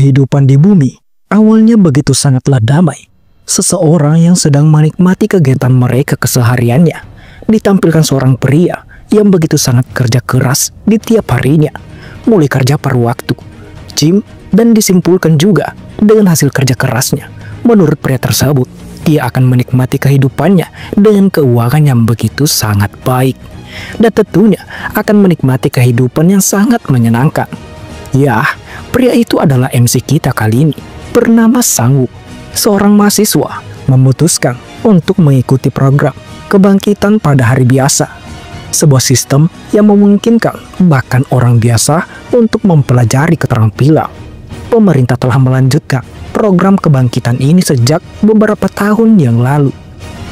Kehidupan di bumi awalnya begitu sangatlah damai. Seseorang yang sedang menikmati kegiatan mereka kesehariannya ditampilkan seorang pria yang begitu sangat kerja keras di tiap harinya, mulai kerja paruh waktu, gym, dan disimpulkan juga dengan hasil kerja kerasnya. Menurut pria tersebut, dia akan menikmati kehidupannya dengan keuangan yang begitu sangat baik, dan tentunya akan menikmati kehidupan yang sangat menyenangkan. Ya, pria itu adalah MC kita kali ini, bernama Sangwoo. Seorang mahasiswa memutuskan untuk mengikuti program kebangkitan pada hari biasa, sebuah sistem yang memungkinkan bahkan orang biasa untuk mempelajari keterampilan. Pemerintah telah melanjutkan program kebangkitan ini sejak beberapa tahun yang lalu.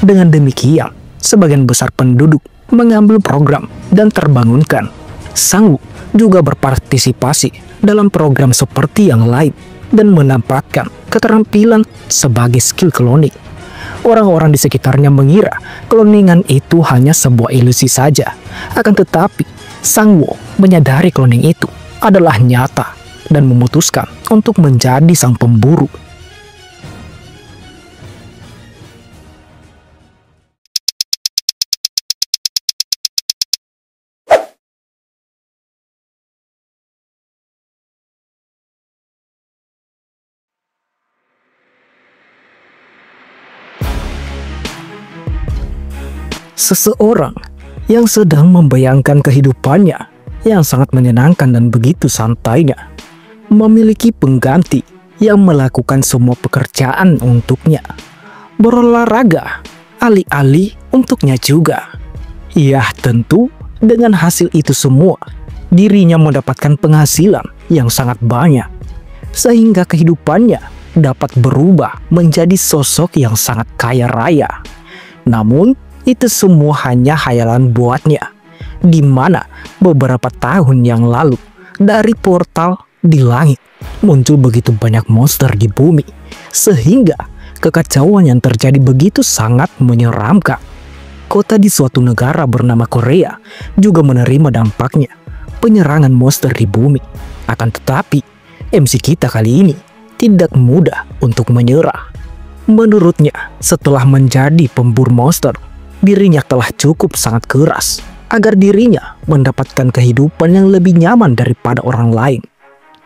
Dengan demikian, sebagian besar penduduk mengambil program dan terbangunkan. Sangwoo juga berpartisipasi dalam program seperti yang lain dan menampakkan keterampilan sebagai skill cloning. Orang-orang di sekitarnya mengira cloningan itu hanya sebuah ilusi saja. Akan tetapi, Sangwoo menyadari cloning itu adalah nyata dan memutuskan untuk menjadi sang pemburu. Seseorang yang sedang membayangkan kehidupannya yang sangat menyenangkan dan begitu santainya, memiliki pengganti yang melakukan semua pekerjaan untuknya, berolahraga alih-alih untuknya juga. Ya tentu dengan hasil itu semua, dirinya mendapatkan penghasilan yang sangat banyak, sehingga kehidupannya dapat berubah menjadi sosok yang sangat kaya raya. Namun, itu semua hanya khayalan buatnya, di mana beberapa tahun yang lalu dari portal di langit muncul begitu banyak monster di bumi, sehingga kekacauan yang terjadi begitu sangat menyeramkan. Kota di suatu negara bernama Korea juga menerima dampaknya, penyerangan monster di bumi. Akan tetapi, MC kita kali ini tidak mudah untuk menyerah. Menurutnya, setelah menjadi pemburu monster, dirinya telah cukup sangat keras agar dirinya mendapatkan kehidupan yang lebih nyaman daripada orang lain.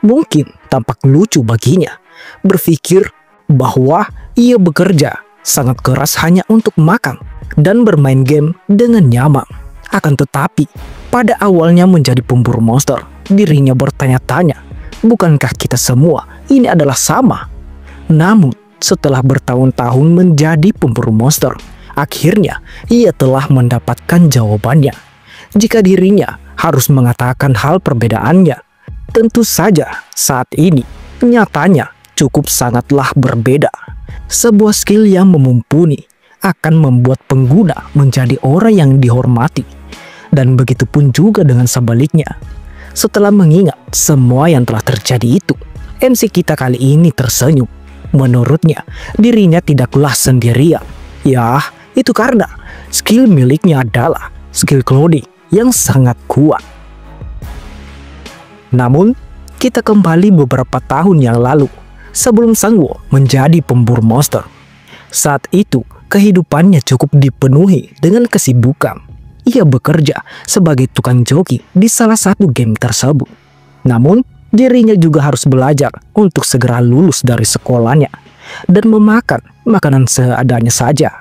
Mungkin tampak lucu baginya berpikir bahwa ia bekerja sangat keras hanya untuk makan dan bermain game dengan nyaman. Akan tetapi, pada awalnya menjadi pemburu monster, dirinya bertanya-tanya, bukankah kita semua ini adalah sama? Namun, setelah bertahun-tahun menjadi pemburu monster, akhirnya ia telah mendapatkan jawabannya. Jika dirinya harus mengatakan hal perbedaannya, tentu saja saat ini nyatanya cukup sangatlah berbeda. Sebuah skill yang mumpuni akan membuat pengguna menjadi orang yang dihormati, dan begitupun juga dengan sebaliknya. Setelah mengingat semua yang telah terjadi itu, MC kita kali ini tersenyum. Menurutnya, dirinya tidaklah sendirian. Ya, itu karena skill miliknya adalah skill cloning yang sangat kuat. Namun, kita kembali beberapa tahun yang lalu, sebelum Sangwoo menjadi pemburu monster. Saat itu, kehidupannya cukup dipenuhi dengan kesibukan. Ia bekerja sebagai tukang joki di salah satu game tersebut. Namun, dirinya juga harus belajar untuk segera lulus dari sekolahnya dan memakan makanan seadanya saja.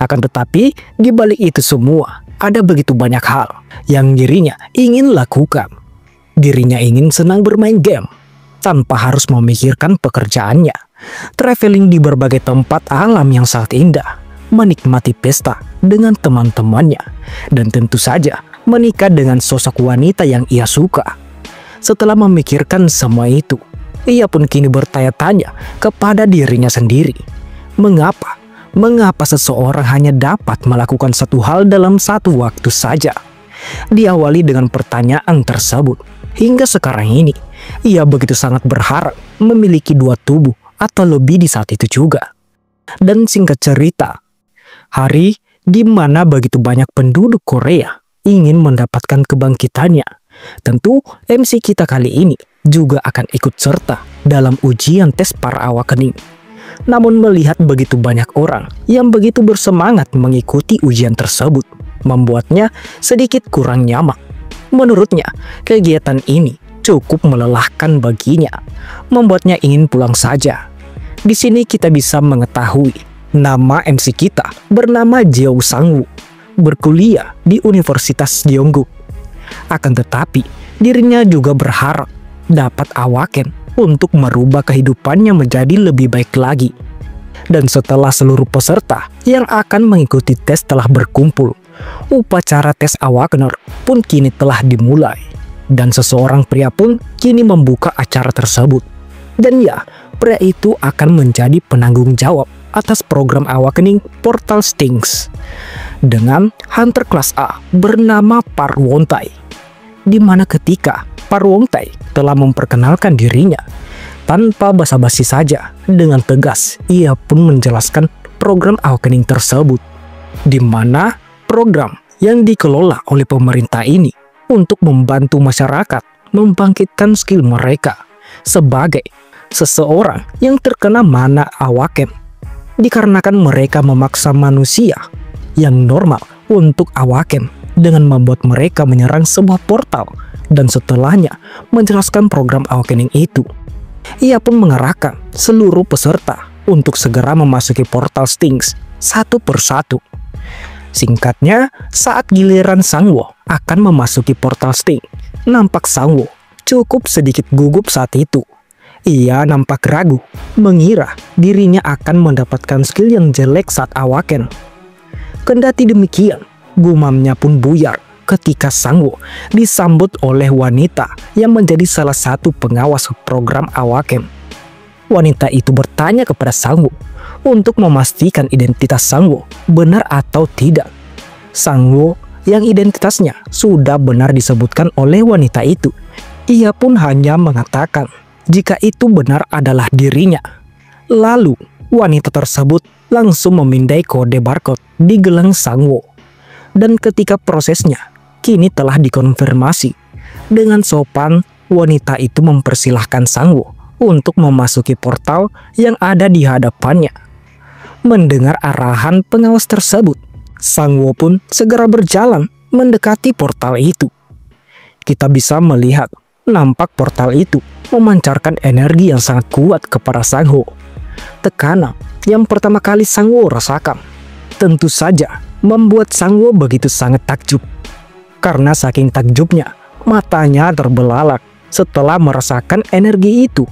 Akan tetapi, di balik itu semua, ada begitu banyak hal yang dirinya ingin lakukan. Dirinya ingin senang bermain game, tanpa harus memikirkan pekerjaannya. Traveling di berbagai tempat alam yang sangat indah, menikmati pesta dengan teman-temannya, dan tentu saja menikah dengan sosok wanita yang ia suka. Setelah memikirkan semua itu, ia pun kini bertanya-tanya kepada dirinya sendiri. Mengapa seseorang hanya dapat melakukan satu hal dalam satu waktu saja? Diawali dengan pertanyaan tersebut, hingga sekarang ini, ia begitu sangat berharap memiliki dua tubuh atau lebih di saat itu juga. Dan singkat cerita, hari di mana begitu banyak penduduk Korea ingin mendapatkan kebangkitannya, tentu MC kita kali ini juga akan ikut serta dalam ujian tes para awakening. Namun melihat begitu banyak orang yang begitu bersemangat mengikuti ujian tersebut, membuatnya sedikit kurang nyaman. Menurutnya, kegiatan ini cukup melelahkan baginya, membuatnya ingin pulang saja. Di sini kita bisa mengetahui nama MC kita bernama Jeo Sangwoo, berkuliah di Universitas Jeongguk. Akan tetapi, dirinya juga berharap dapat Awaken untuk merubah kehidupannya menjadi lebih baik lagi. Dan setelah seluruh peserta yang akan mengikuti tes telah berkumpul, upacara tes Awakener pun kini telah dimulai. Dan seseorang pria pun kini membuka acara tersebut. Dan ya, pria itu akan menjadi penanggung jawab atas program Awakening Portal Stings dengan Hunter kelas A bernama Park Won-tae, di mana ketika Park Won-tae telah memperkenalkan dirinya, tanpa basa-basi saja, dengan tegas ia pun menjelaskan program Awakening tersebut, di mana program yang dikelola oleh pemerintah ini untuk membantu masyarakat membangkitkan skill mereka sebagai seseorang yang terkena mana Awaken, dikarenakan mereka memaksa manusia yang normal untuk Awaken dengan membuat mereka menyerang sebuah portal. Dan setelahnya menjelaskan program Awakening itu, ia pun mengarahkan seluruh peserta untuk segera memasuki portal Stings satu persatu. Singkatnya, saat giliran Sangwoo akan memasuki portal Sting, nampak Sangwoo cukup sedikit gugup saat itu. Ia nampak ragu, mengira dirinya akan mendapatkan skill yang jelek saat Awaken. Kendati demikian, gumamnya pun buyar ketika Sangwoo disambut oleh wanita yang menjadi salah satu pengawas program Awaken. Wanita itu bertanya kepada Sangwoo untuk memastikan identitas Sangwoo benar atau tidak. Sangwoo yang identitasnya sudah benar disebutkan oleh wanita itu, ia pun hanya mengatakan jika itu benar adalah dirinya. Lalu wanita tersebut langsung memindai kode barcode di gelang Sangwoo. Dan ketika prosesnya kini telah dikonfirmasi, dengan sopan wanita itu mempersilahkan Sangwoo untuk memasuki portal yang ada di hadapannya. Mendengar arahan pengawas tersebut, Sangwoo pun segera berjalan mendekati portal itu. Kita bisa melihat nampak portal itu memancarkan energi yang sangat kuat kepada Sangwoo. Tekanan yang pertama kali Sangwoo rasakan tentu saja membuat Sangwoo begitu sangat takjub. Karena saking takjubnya, matanya terbelalak setelah merasakan energi itu.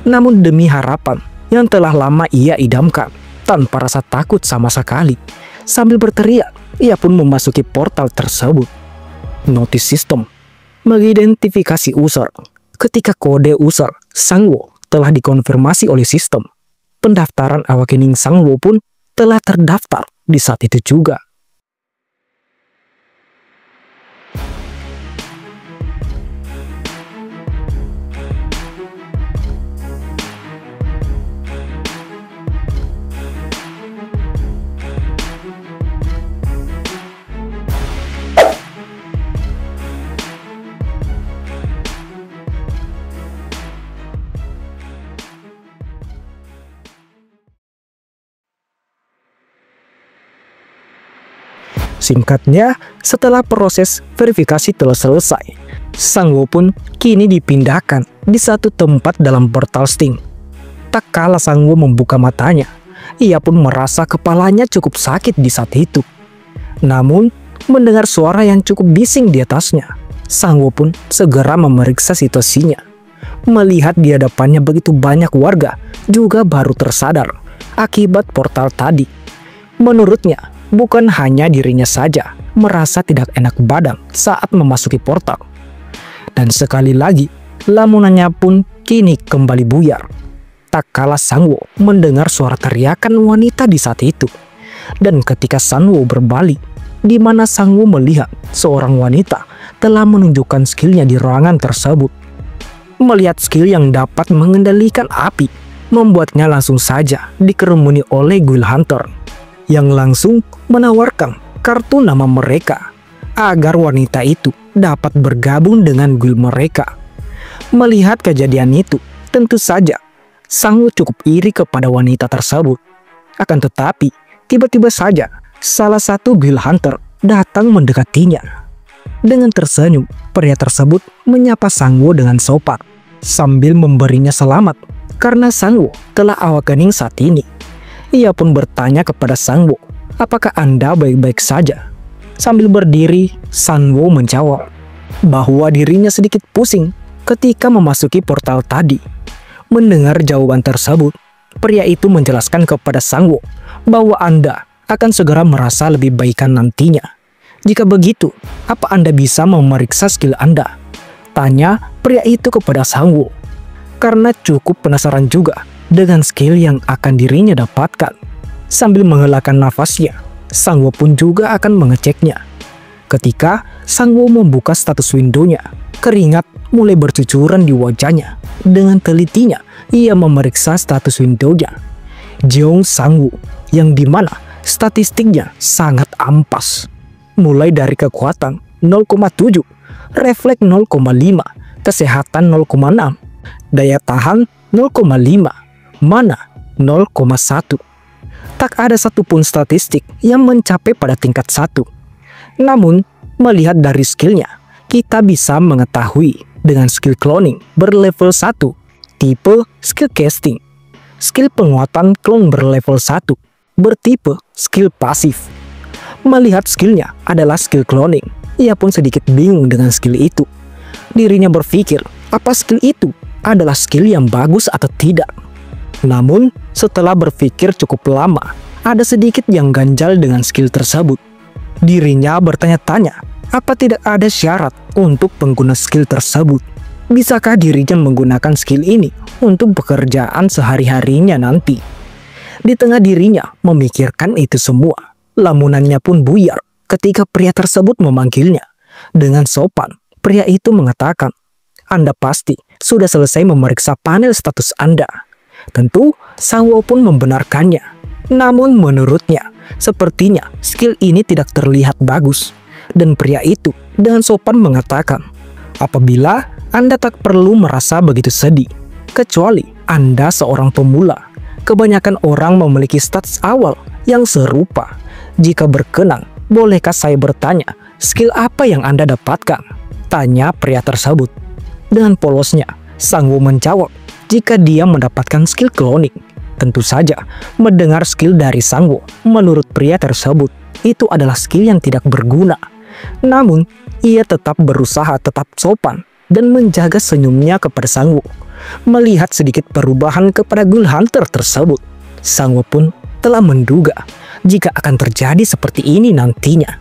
Namun demi harapan yang telah lama ia idamkan, tanpa rasa takut sama sekali, sambil berteriak, ia pun memasuki portal tersebut. Notice system mengidentifikasi user. Ketika kode user Sangwoo telah dikonfirmasi oleh sistem, pendaftaran Awakening Sangwoo pun telah terdaftar di saat itu juga. Singkatnya, setelah proses verifikasi telah selesai, Sangwoo pun kini dipindahkan di satu tempat dalam portal Sting. Tak kala Sangwoo membuka matanya, ia pun merasa kepalanya cukup sakit di saat itu. Namun, mendengar suara yang cukup bising di atasnya, Sangwoo pun segera memeriksa situasinya. Melihat di hadapannya begitu banyak warga juga baru tersadar akibat portal tadi. Menurutnya, bukan hanya dirinya saja merasa tidak enak badan saat memasuki portal. Dan sekali lagi, lamunannya pun kini kembali buyar. Tak kala Sangwoo mendengar suara teriakan wanita di saat itu. Dan ketika Sangwoo berbalik, di mana Sangwoo melihat seorang wanita telah menunjukkan skillnya di ruangan tersebut. Melihat skill yang dapat mengendalikan api, membuatnya langsung saja dikerumuni oleh Guild Hunter yang langsung menawarkan kartu nama mereka agar wanita itu dapat bergabung dengan guild mereka. Melihat kejadian itu, tentu saja Sangwoo cukup iri kepada wanita tersebut. Akan tetapi, tiba-tiba saja salah satu Ghoul Hunter datang mendekatinya. Dengan tersenyum, pria tersebut menyapa Sangwoo dengan sopan sambil memberinya selamat karena Sangwoo telah awakening saat ini. Ia pun bertanya kepada Sangwoo, apakah Anda baik-baik saja? Sambil berdiri, Sangwoo menjawab bahwa dirinya sedikit pusing ketika memasuki portal tadi. Mendengar jawaban tersebut, pria itu menjelaskan kepada Sangwoo bahwa Anda akan segera merasa lebih baikan nantinya. Jika begitu, apa Anda bisa memeriksa skill Anda? Tanya pria itu kepada Sangwoo. Karena cukup penasaran juga dengan skill yang akan dirinya dapatkan. Sambil menghelakan nafasnya, Sangwoo pun juga akan mengeceknya. Ketika Sangwoo membuka status windownya, keringat mulai bercucuran di wajahnya. Dengan telitinya, ia memeriksa status windownya Jeong Sangwoo, yang dimana statistiknya sangat ampas. Mulai dari kekuatan 0,7, refleks 0,5, kesehatan 0,6, daya tahan 0,5, mana 0,1. Tak ada satupun statistik yang mencapai pada tingkat 1. Namun, melihat dari skillnya, kita bisa mengetahui dengan skill cloning berlevel 1, tipe skill casting, skill penguatan clone berlevel 1, bertipe skill pasif. Melihat skillnya adalah skill cloning, ia pun sedikit bingung dengan skill itu. Dirinya berpikir, apa skill itu adalah skill yang bagus atau tidak. Namun, setelah berpikir cukup lama, ada sedikit yang ganjal dengan skill tersebut. Dirinya bertanya-tanya, apa tidak ada syarat untuk pengguna skill tersebut? Bisakah dirinya menggunakan skill ini untuk pekerjaan sehari-harinya nanti? Di tengah dirinya memikirkan itu semua, lamunannya pun buyar ketika pria tersebut memanggilnya. Dengan sopan, pria itu mengatakan, Anda pasti sudah selesai memeriksa panel status Anda. Tentu, Sangwoo pun membenarkannya. Namun menurutnya, sepertinya skill ini tidak terlihat bagus. Dan pria itu dengan sopan mengatakan, apabila Anda tak perlu merasa begitu sedih, kecuali Anda seorang pemula. Kebanyakan orang memiliki status awal yang serupa. Jika berkenan, bolehkah saya bertanya, skill apa yang Anda dapatkan? Tanya pria tersebut. Dengan polosnya, Sangwoo menjawab, jika dia mendapatkan skill cloning. Tentu saja, mendengar skill dari Sangwoo, menurut pria tersebut, itu adalah skill yang tidak berguna. Namun, ia tetap berusaha tetap sopan dan menjaga senyumnya kepada Sangwoo. Melihat sedikit perubahan kepada Ghoul Hunter tersebut, Sangwoo pun telah menduga jika akan terjadi seperti ini nantinya.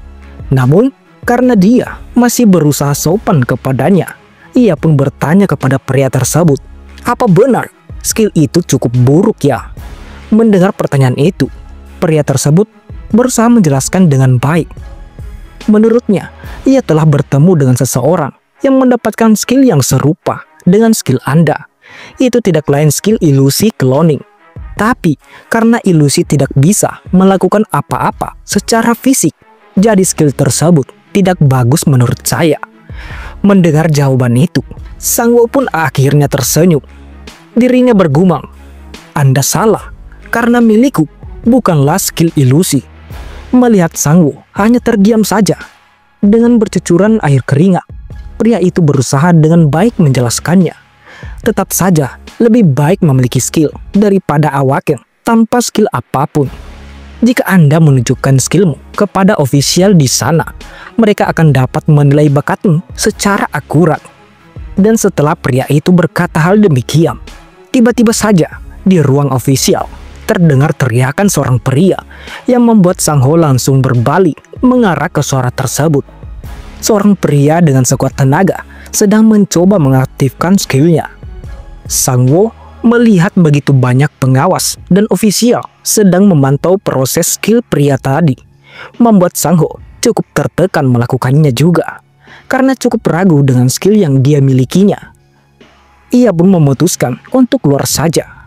Namun, karena dia masih berusaha sopan kepadanya, ia pun bertanya kepada pria tersebut, apa benar skill itu cukup buruk ya? Mendengar pertanyaan itu, pria tersebut berusaha menjelaskan dengan baik. Menurutnya, ia telah bertemu dengan seseorang yang mendapatkan skill yang serupa dengan skill Anda. Itu tidak lain skill ilusi cloning. Tapi, karena ilusi tidak bisa melakukan apa-apa secara fisik, jadi skill tersebut tidak bagus menurut saya. Mendengar jawaban itu, Sangwoo pun akhirnya tersenyum. Dirinya bergumam, Anda salah, karena milikku bukanlah skill ilusi. Melihat Sangwoo hanya terdiam saja. Dengan bercucuran air keringat, pria itu berusaha dengan baik menjelaskannya. Tetap saja, lebih baik memiliki skill daripada awaken tanpa skill apapun. Jika Anda menunjukkan skillmu kepada ofisial di sana, mereka akan dapat menilai bakatmu secara akurat. Dan setelah pria itu berkata hal demikian, tiba-tiba saja di ruang ofisial terdengar teriakan seorang pria yang membuat Sangwoo langsung berbalik mengarah ke suara tersebut. Seorang pria dengan sekuat tenaga sedang mencoba mengaktifkan skillnya. Sangwoo melihat begitu banyak pengawas dan ofisial sedang memantau proses skill pria tadi, membuat Sangwoo cukup tertekan melakukannya juga, karena cukup ragu dengan skill yang dia milikinya. Ia pun memutuskan untuk keluar saja.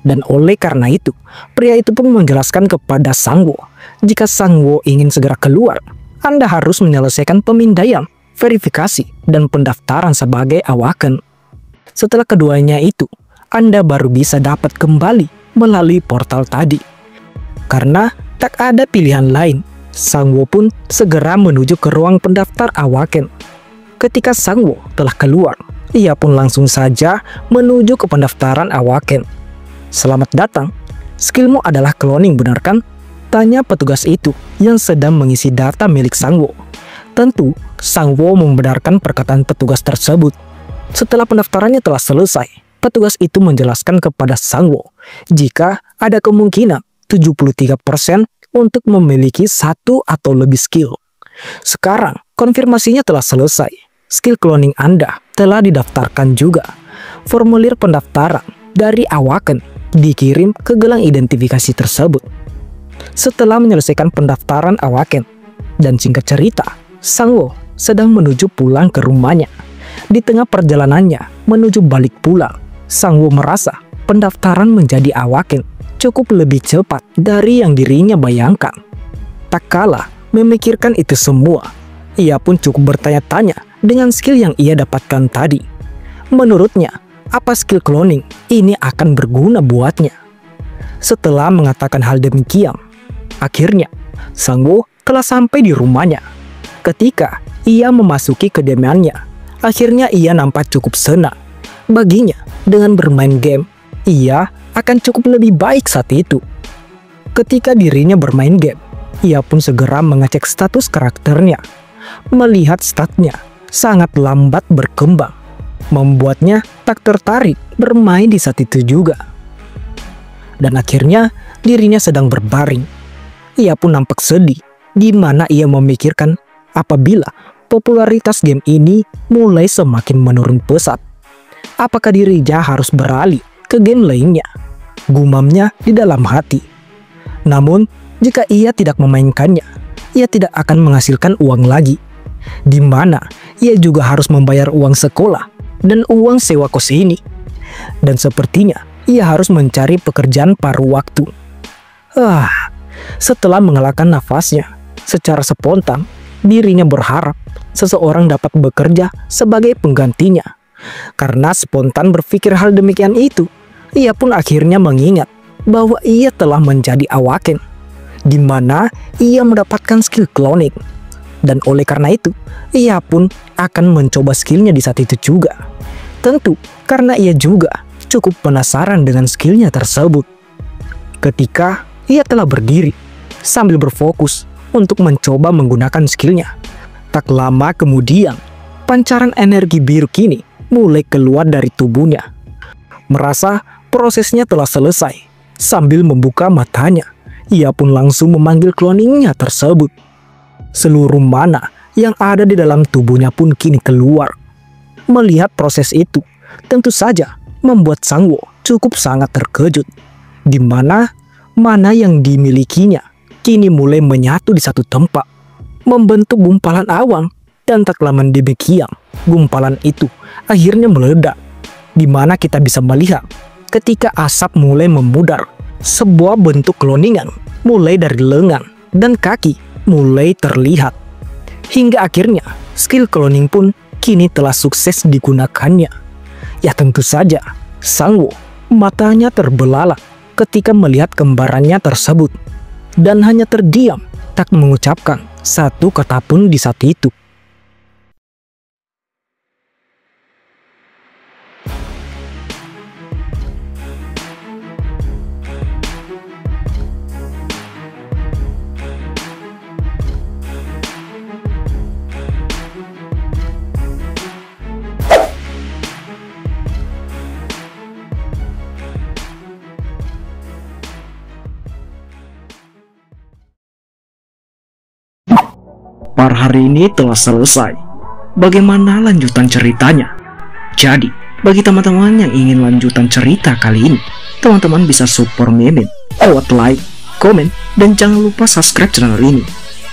Dan oleh karena itu, pria itu pun menjelaskan kepada Sangwoo, jika Sangwoo ingin segera keluar, Anda harus menyelesaikan pemindaian, verifikasi, dan pendaftaran sebagai awaken. Setelah keduanya itu, Anda baru bisa dapat kembali melalui portal tadi. Karena tak ada pilihan lain, Sangwo pun segera menuju ke ruang pendaftar Awaken. Ketika Sangwo telah keluar, ia pun langsung saja menuju ke pendaftaran Awaken. "Selamat datang, skillmu adalah cloning, benar kan?" tanya petugas itu yang sedang mengisi data milik Sangwo. Tentu, Sangwo membenarkan perkataan petugas tersebut. Setelah pendaftarannya telah selesai, petugas itu menjelaskan kepada Sangwo jika ada kemungkinan 73% untuk memiliki satu atau lebih skill. Sekarang, konfirmasinya telah selesai. Skill cloning Anda telah didaftarkan juga. Formulir pendaftaran dari Awaken dikirim ke gelang identifikasi tersebut. Setelah menyelesaikan pendaftaran Awaken, dan singkat cerita, Sangwo sedang menuju pulang ke rumahnya. Di tengah perjalanannya menuju balik pulang, Sangwo merasa pendaftaran menjadi Awaken cukup lebih cepat dari yang dirinya bayangkan. Tak kalah memikirkan itu semua, ia pun cukup bertanya-tanya dengan skill yang ia dapatkan tadi. Menurutnya, apa skill cloning ini akan berguna buatnya? Setelah mengatakan hal demikian, akhirnya Sangwo telah sampai di rumahnya. Ketika ia memasuki kediamannya, akhirnya ia nampak cukup senang. Baginya, dengan bermain game, ia akan cukup lebih baik saat itu. Ketika dirinya bermain game, ia pun segera mengecek status karakternya. Melihat statnya sangat lambat berkembang, membuatnya tak tertarik bermain di saat itu juga. Dan akhirnya dirinya sedang berbaring. Ia pun nampak sedih, di mana ia memikirkan apabila popularitas game ini mulai semakin menurun pesat. Apakah dirinya harus beralih ke game lainnya? Gumamnya di dalam hati. Namun, jika ia tidak memainkannya, ia tidak akan menghasilkan uang lagi, di mana ia juga harus membayar uang sekolah dan uang sewa kos ini. Dan sepertinya ia harus mencari pekerjaan paruh waktu. Setelah mengelakkan nafasnya, secara spontan dirinya berharap seseorang dapat bekerja sebagai penggantinya. Karena spontan berpikir hal demikian itu, ia pun akhirnya mengingat bahwa ia telah menjadi Awaken, di mana ia mendapatkan skill cloning. Dan oleh karena itu, ia pun akan mencoba skillnya di saat itu juga. Tentu karena ia juga cukup penasaran dengan skillnya tersebut. Ketika ia telah berdiri sambil berfokus untuk mencoba menggunakan skillnya, tak lama kemudian pancaran energi biru kini mulai keluar dari tubuhnya. Merasa prosesnya telah selesai, sambil membuka matanya, ia pun langsung memanggil cloningnya tersebut. Seluruh mana yang ada di dalam tubuhnya pun kini keluar. Melihat proses itu, tentu saja membuat Sangwo cukup sangat terkejut, di mana yang dimilikinya kini mulai menyatu di satu tempat, membentuk gumpalan awan. Dan tak lama demikian, gumpalan itu akhirnya meledak, di mana kita bisa melihat ketika asap mulai memudar, sebuah bentuk cloningan mulai dari lengan dan kaki mulai terlihat. Hingga akhirnya skill cloning pun kini telah sukses digunakannya. Ya tentu saja, Sangwo matanya terbelalak ketika melihat kembarannya tersebut, dan hanya terdiam tak mengucapkan satu kata pun di saat itu. Per hari ini telah selesai. Bagaimana lanjutan ceritanya? Jadi, bagi teman-teman yang ingin lanjutan cerita kali ini, teman-teman bisa support Mimin lewat like, komen, dan jangan lupa subscribe channel ini.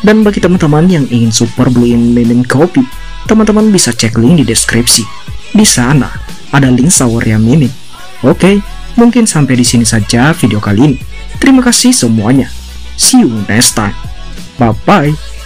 Dan bagi teman-teman yang ingin support beliin Mimin kopi, teman-teman bisa cek link di deskripsi. Di sana ada link sawernya Mimin. Oke, mungkin sampai di sini saja video kali ini. Terima kasih semuanya. See you next time. Bye-bye.